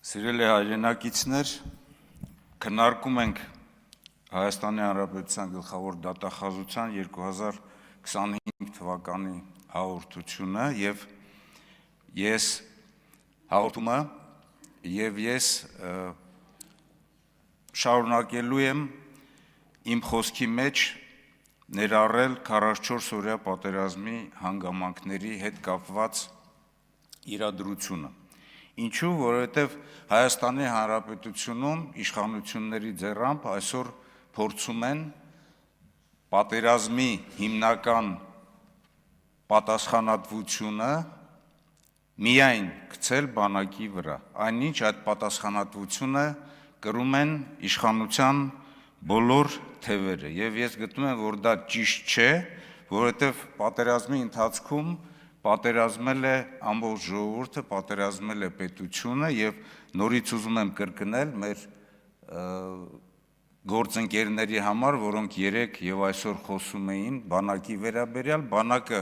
Սիրելի հայրենակիցներ, քննարկում ենք Հայաստանի Հանրապետության գլխավոր դատախազության 2025 թվականի հաղորդությունը եւ ես շարունակելու եմ իմ խոսքի մեջ ներառել 44-օրյա պատերազմի հանգամանքների հետ կապված իրադրությունը։ Ինչու, որովհետև Հայաստանի Հանրապետությունում իշխանությունների ձեռամբ այսօր փորձում են պատերազմի հիմնական պատասխանատվությունը միայն գցել բանակի վրա, այնինչ այդ պատասխանատվությունը կրում են իշխանության բոլոր թևերը, եւ ես գտնում եմ, որ դա ճիշտ չէ, որովհետև պատերազմի ընթացքում պատերազմել է ամբողջ ժողովուրդը, պատերազմել է պետությունը եւ նորից ուզում եմ կրկնել մեր գործընկերների համար, որոնք երեկ եւ այսօր խոսում էին բանակի վերաբերյալ, բանակը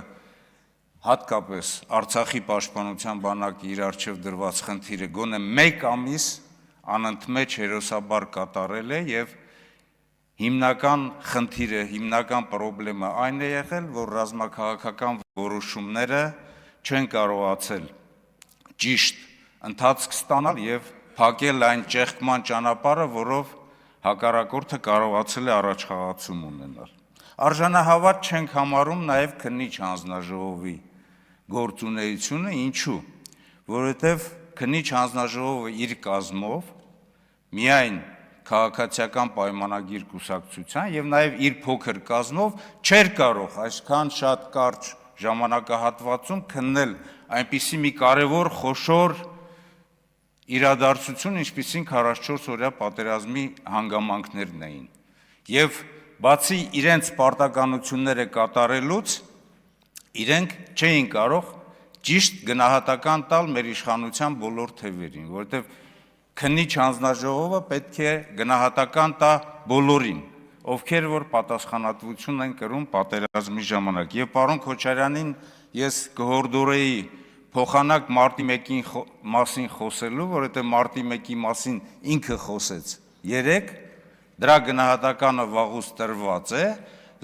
հատկապես Արցախի պաշտպանության բանակի իր առջև դրված խնդիրը գոնե 1 ամիս անընդմեջ հերոսաբար կատարել է եւ հիմնական խնդիրը, հիմնական խնդիրը այն է եղել, որ ռազմաքաղաքական որոշումները չեն կարողացել ճիշտ ընթացք ստանալ եւ փակել այն ճեղքման ճանապարհը, որով հակառակորդը կարողացել է առաջխաղացում ունենալ։ Արժանահավատ չենք համարում նաեւ քննիչ հանձնաժողովի գործունեությունը, ինչու՞, որովհետեւ քննիչ հանձնաժողովը իր կազմով միայն քաղաքացիական պայմանագիր կուսակցության եւ նաեւ իր փոքր կազմով չէր կարող այսքան շատ կարճ ժամանակահատվածում քննել այնպիսի մի կարևոր խոշոր իրադարձություն, ինչպիսին 44-օրյա պատերազմի հանգամանքներն էին։ Եվ բացի իրենց պարտականությունները կատարելուց, իրենք չէին կարող ճիշտ գնահատական տալ մեր իշխանության բոլոր թևերին, որովհետեւ քննիչ հանձնաժողովը պետք է գնահատական տա բոլորին, ովքեր որ պատասխանատվություն են կրում պատերազմի ժամանակ։ Եվ պարոն Քոչարյանին ես կհորդորեի փոխանակ մարտի 1-ի մասին խոսելու, որովհետև մարտի 1-ի մասին ինքը խոսեց երեկ, դրա գնահատականը վաղուց տրված է,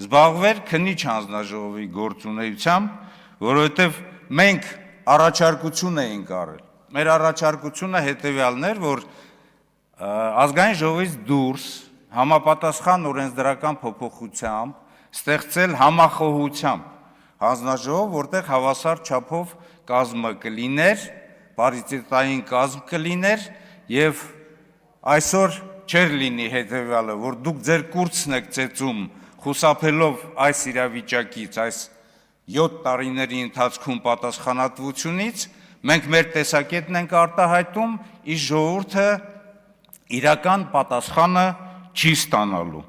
զբաղվեր քննիչ հանձնաժողովի գործունեությամբ, որովհետև մենք առաջարկություն էինք արել։ Մեր առաջարկությունը հետևյալն էր, որ ազգային ժողովից դուրս համապատասխան օրենսդրական փոփոխությամբ ստեղծել համախոհությամբ հանձնաժողով, որտեղ հավասար չափով կազմը կլիներ, պարիտետային կազմ կլիներ եւ այսօր չէր լինի հետևյալը, որ դուք ձեր կուրսն եք ծեծում խուսափելով այս իրավիճակից, այս 7 տարիների ընթացքում պատասխանատվությունից, մենք մեր տեսակետն ենք արտահայտում, իսկ ժողովուրդը իրական պատասխանը չի ստանալու։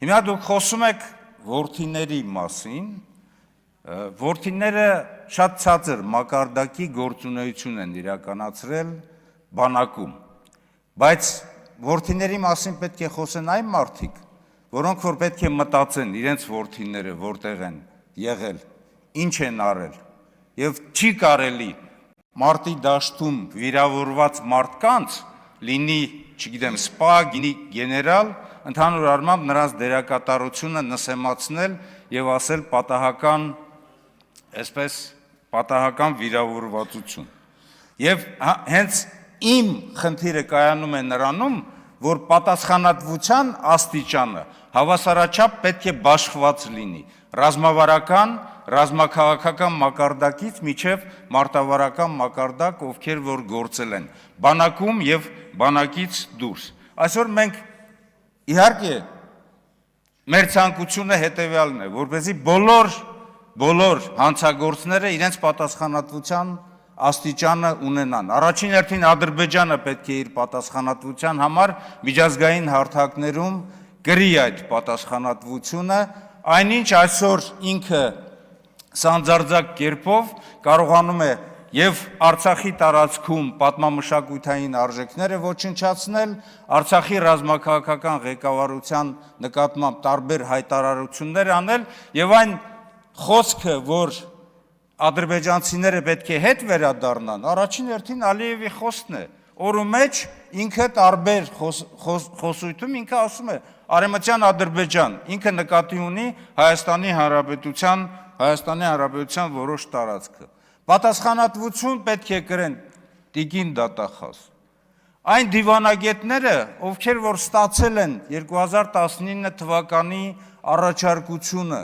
Հիմա դուք խոսում եք որդիների մասին, որդիները շատ ցածր մակարդակի գործունեություն են իրականացրել բանակում, բայց որդիների մասին պետք է խոսեն այն մարդիկ, որոնք որ պետք է մտածեն իրենց որդիները որտեղ են եղել, ինչ են արել, եւ չի կարելի մարտի դաշտում վիրավորված մարդկանց լինի, չգիտեմ, սպա, գինի գեներալ, ընդհանուր առմամբ նրանց դերակատարությունը նսեմացնել եւ ասել պատահական, այսպես պատահական վիրավորվածություն։ Եվ հենց իմ խնդիրը կայանում է նրանում, որ պատասխանատվության աստիճանը հավասարաչափ պետք է բաշխված լինի ռազմավարական, ռազմաքաղաքական մակարդակից մինչև մարտավարական մակարդակ, ովքեր որ գործել են բանակում եւ բանակից դուրս։ Այսօր մենք իհարկե մեր ցանկությունը հետեւյալն է, որպեսզի բոլոր հանցագործները իրենց պատասխանատվության աստիճանը ունենան։ Առաջին հերթին Ադրբեջանը պետք է իր պատասխանատվության համար միջազգային հարթակներում գրի այդ պատասխանատվությունը, այնինչ այսօր ինքը սանձարձակ կերպով կարողանում է եւ Արցախի տարածքում պատմամշակութային արժեքները ոչնչացնել, Արցախի ռազմաքաղաքական ղեկավարության նկատմամբ տարբեր հայտարարություններ անել եւ այն խոսքը, որ ադրբեջանցիները պետք է հետ վերադառնան, առաջին հերթին Ալիևի խոսքն է, օրու մեջ ինքը տարբեր խոսույթում ինքը ասում է Արևմտյան Ադրբեջան, ինքը նկատի ունի Հայաստանի Հանրապետության որոշ տարածքը։ Պատասխանատվություն պետք է կրեն տիկին դատախազ։ Այն դիվանագետները, ովքեր որ ստացել են 2019 թվականի առաջարկությունը,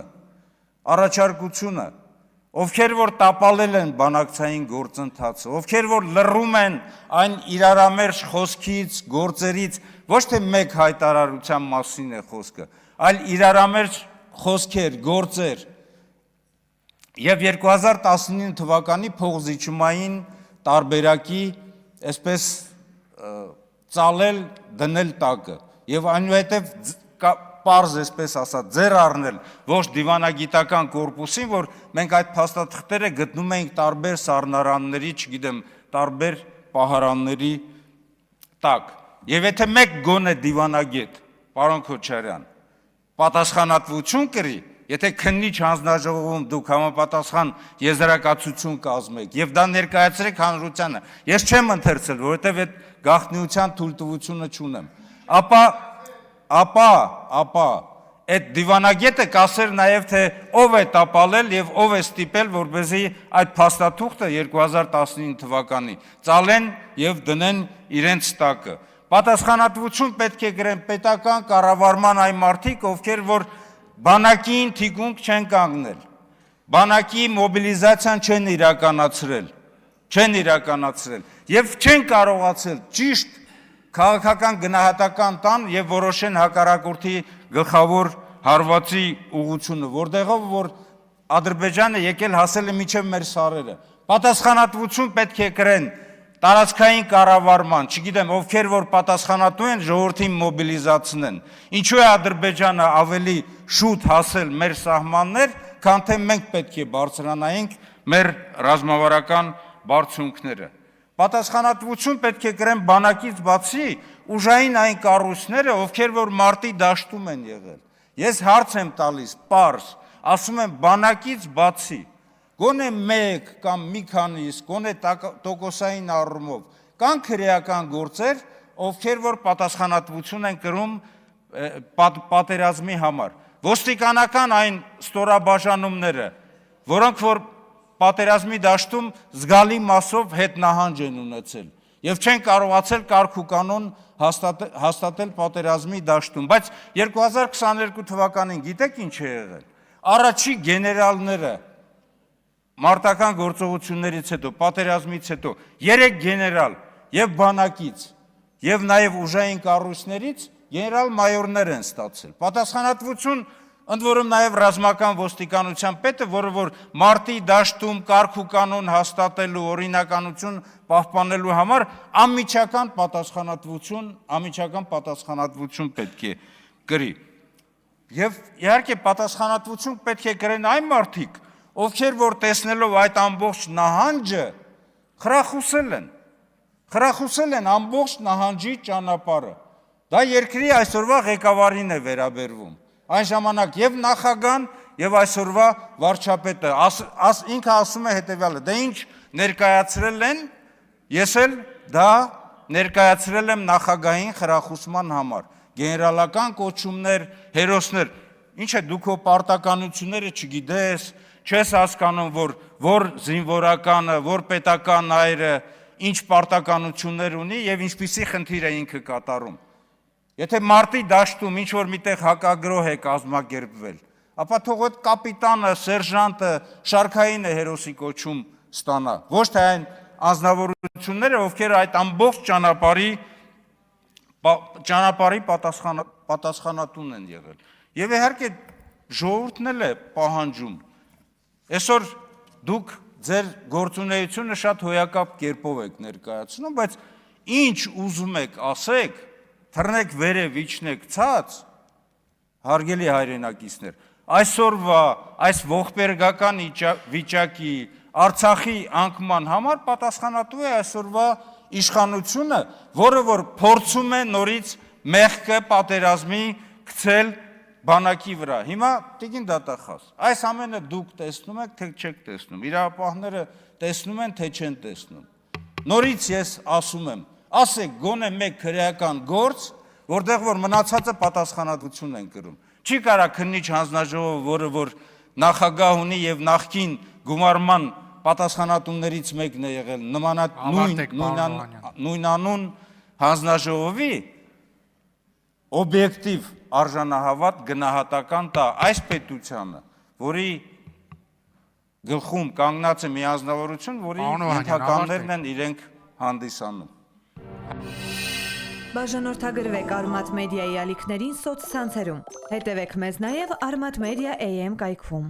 ովքեր որ տապալել են բանակցային գործընթացը, ովքեր որ լռում են այն իրարամերժ խոսքից, գործերից, ոչ թե մեկ հայտարարության մասին է խոսքը, այլ իրարամերժ խոսքեր, գործեր, եւ 2019 թվականի փողզիջումային տարբերակի այսպես ծալել դնել տակը եւ այնուհետեւ պարզ այսպես ասած ձեռ առնել ոչ դիվանագիտական կորպուսին, որ մենք այդ փաստաթղթերը գտնում ենք տարբեր սառնարանների, չգիտեմ, տարբեր պահարանների տակ։ Եվ եթե մեկ գոնե դիվանագետ, պարոն Քոչարյան, պատասխանատվություն կրի, եթե քննիչ հանձնաժողովում դուք համապատասխան եզրակացություն կազմեք եւ դա ներկայացրեք հանրությանը, ես չեմ ընթերցել, որովհետեւ այդ գաղտնիության թույլտվությունը չունեմ, ապա այդ դիվանագետը կասեր նաև թե ով է տապալել եւ ով է ստիպել, որպեսզի այդ փաստաթուղթը 2019 թվականի ծալեն եւ դնեն իրենց տակը։ Պատասխանատվություն պետք է կրեն պետական կառավարման այն մարդիկ, ովքեր որ բանակին թիկունք չեն կանգնել, բանակի մոբիլիզացիան չեն իրականացրել եւ չեն կարողացել ճիշտ քաղաքական գնահատական տան եւ որոշեն հակառակորդի գլխավոր հարվածի ուղղությունը, որտեղով որ Ադրբեջանը եկել հասել է միջև մեր սարերը։ Պատասխանատվություն պետք է կրեն տարածքային կառավարման, չգիտեմ, ովքեր որ պատասխանատու են ժողովրդին մոբիլիզացնեն։ Ինչու է Ադրբեջանը ավելի շուտ հասել մեր սահմաններ, քան թե մենք պետք է բարձրանայինք մեր ռազմավարական բարձունքները։ Պատասխանատվություն պետք է կրեն բանակից բացի ուժային այն կառույցները, ովքեր որ մարտի դաշտում են եղել։ Ես հարց եմ տալիս, պարզ, ասում եմ բանակից բացի, գոնե մեկ կամ մի քանիս, գոնե տոկոսային առումով, կան քրեական գործեր, ովքեր որ պատասխանատվություն են կրում պատերազմի համար։ Ոստիկանական այն ստորաբաժանումները, որոնք որ պատերազմի դաշտում զգալի մասով հետնահանջ են ունեցել եւ չեն կարողացել կարգ ու կանոն հաստատել պատերազմի դաշտում, բայց 2022 թվականին գիտեք ինչ է եղել։ Առաջի գեներալները մարտական գործողություններից հետո, պատերազմից հետո 3 գեներալ եւ բանակից եւ նաեւ ուժային կառույցներից գեներալ-մայորներ են ստացել։ Պատասխանատվություն ընդ որում նաև ռազմական ոստիկանության պետը, որը որ մարտի դաշտում կարգ ու կանոն հաստատելու, օրինականություն պահպանելու համար անմիջական պատասխանատվություն պետք է կրի։ Եվ իհարկե պատասխանատվություն պետք է կրեն այն մարդիկ, ովքեր որ տեսնելով այդ ամբողջ նահանջը խրախուսել են ամբողջ նահանջի ճանապարհը։ Դա երկրի այսօրվա ղեկավարին է վերաբերվում։ Այն ժամանակ եւ նախագահան եւ այսօրվա վարչապետը ինքը ասում է հետեւյալը. դե ինչ ներկայացրել են, ես էլ դա ներկայացրել եմ նախագահային խրախուսման համար։ Գեներալական կոչումներ, հերոսներ, ինչ է դու քո պարտականությունները չգիտես, չես հասկանում, որ զինվորականը, որ պետական այրը ինչ պարտականություններ ունի եւ ինչպիսի խնդիր է ինքը կատարում։ Եթե մարտի դաշտում ինչ-որ միտեղ հակագրոհ է կազմակերպվել, ապա թող այդ կապիտանը, սերժանտը, շարքային է հերոսի կոչում ստանա, ոչ թե այն անձնավորությունները, ովքեր այդ ամբողջ ճանապարհի պատասխանատուն են եղել։ Եվ իհարկե ժողովուրդն էլ է պահանջում։ Այսօր դուք ձեր գործունեությունը շատ հոյակապ կերպով եք ներկայացնում, բայց ինչ ուզում եք ասեք, թռնեք վերև, իջնեք ցած, հարգելի հայրենակիցներ, այսօրվա այս ողբերգական վիճակի, Արցախի անկման համար պատասխանատու է այսօրվա իշխանությունը, որը որ փորձում է նորից մեղքը պատերազմի գցել բանակի վրա։ Հիմա տիկին դատախազ, այս ամենը դուք տեսնում եք, թե չեք տեսնում, իրավապահները տեսնում են, թե չեն տեսնում։ Նորից ես ասում եմ, ասեք գոնե մեկ քրեական գործ, որտեղ որ մնացածը պատասխանատվություն են կրում։ Չի կարա քննիչ հանձնաժողովը, որը որ նախագահ ունի եւ նախկին գումարման պատասխանատուներից մեկն է եղել, նույնանուն հանձնաժողովի օբյեկտիվ արժանահավատ գնահատական տա այս պետությանը, որի գլխում կանգնած է մի անձնավորություն, որի ենթականներն են իրենք հանդիսանում։ Բաժանորդագրվեք Արմաթ մեդիայի ալիքներին սոցցանցերում։ Հետևեք մեզ նաև Արմաթ մեդիա AM կայքում։